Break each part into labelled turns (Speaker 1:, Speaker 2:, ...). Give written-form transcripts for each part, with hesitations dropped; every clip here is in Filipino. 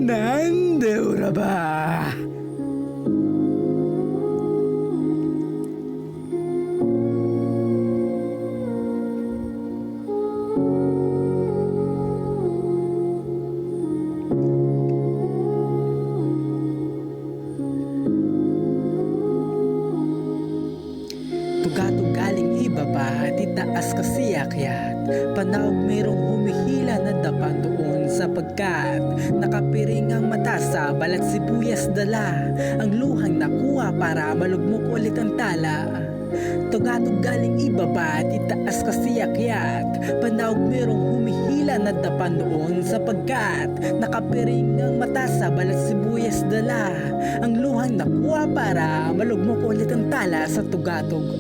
Speaker 1: Nandeura ba? Tugatog galing ibaba, titaas kasi akyat. Panawag mayroong humihila na dapan doon sapagkat nakapiring ang mata sa balat sibuyas dala. Ang luhang nakuha para malugmok ulit ang tala. Tugatog galing ibaba, titaas kasi akyat. Panawag mayroong humihila na dapan doon sapagkat nakapiring ang mata sa balat sibuyas dala. Ang luhang nakuha para malugmok ulit ang tala sa tugatog.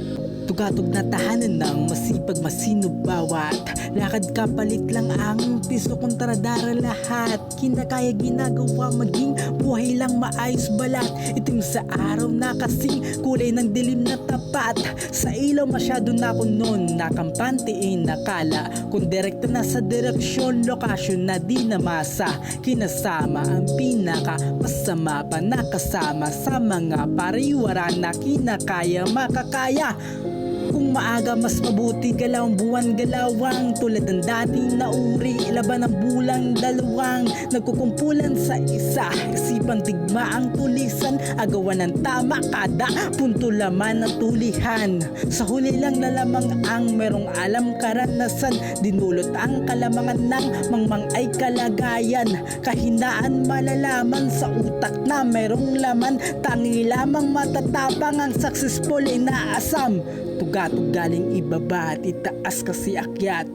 Speaker 1: Tugatog na tahanan ng masipag masinop bawat lakad kapalit lang ang piso kontra dara lahat. Kinakaya ginagawa maging buhay lang maayos balat. Itim sa araw na kasing kulay ng dilim na tapat. Sa ilaw masyado na ako noon nakampantiin nakala. Kung direkta na sa direksyon lokasyon na di namasa. Kinasama ang pinaka masama pa nakasama sa mga pariwara na kinakaya makakaya. Kung maaga mas mabuti galawang buwan galawang tulad ng dating nauri laban ng bulang dalawang nagkukumpulan sa isa isipan digma ang tulisan agawan ng tama kada punto laman ng tulihan sa huli lang na lamang ang merong alam karanasan dinulot ang kalamangan ng mangmang ay kalagayan kahinaan malalaman sa utak na merong laman tangi lamang matatapang ang successful inaasam. Tugatog galing ibaba at itaas kasi akyat.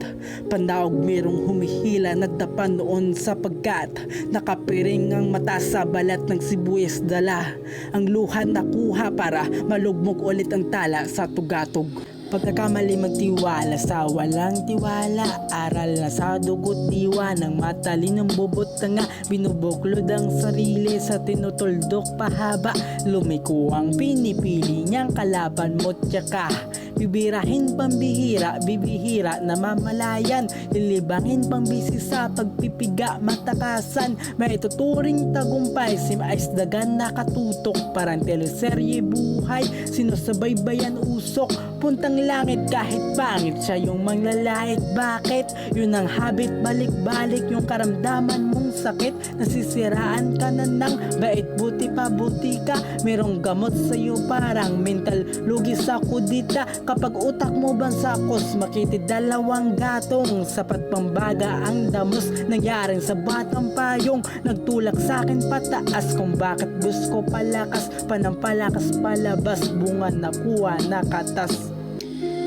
Speaker 1: Panawag merong humihila na dapan noon sapagkat nakapiring ang mata sa balat ng sibuyas dala. Ang luha nakuha para malugmok ulit ang tala sa tugatog. Pagkakamali magtiwala sa walang tiwala. Aral na sa dugot diwa ng matalinong bubot na nga. Binubuklod ang sarili sa tinutuldok pahaba. Lumiko ang pinipili niyang kalaban mo tsaka bibirahin pambihira, bibihira na mamalayan. Lilibangin pambisi sa pagpipiga matakasan. May tuturing tagumpay si maisdagan nakatutok. Parang teleserye buhay, sinusabaybayan usok. Puntang langit kahit pangit siya yung manglalait. Bakit? Yun ang habit balik-balik yung karamdaman mong sakit. Nasisiraan ka na ng bait buti pa buti ka. Merong gamot sa'yo parang mental lugi sa kudita. Kapag utak mo bansakos makitid dalawang gatong. Sapat pambaga ang damos nangyaring sa batang payong. Nagtulak sa'kin pataas kung bakit gusto palakas. Panampalakas palabas bunga nakuha nakatas.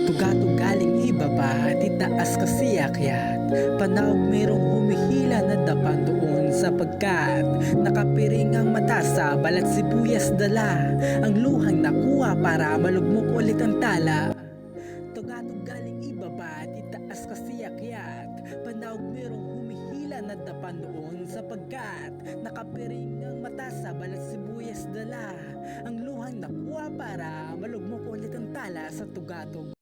Speaker 1: Tugatog galing ibaba, titaas kasi akyat. Panawag mayroong humihila na dapan doon sapagkat nakapiring ang mata sa balat sibuyas dala. Ang luhang nakuha para malugmok ulit ang tala. Tugatog galing ibaba, titaas kasi akyat. Panawag mayroong humihila na dapan doon sapagkat nakapiring ang mata sa balat sibuyas dala. Ang luhang nakuha para malugmok ulit ang tala sa tugatog.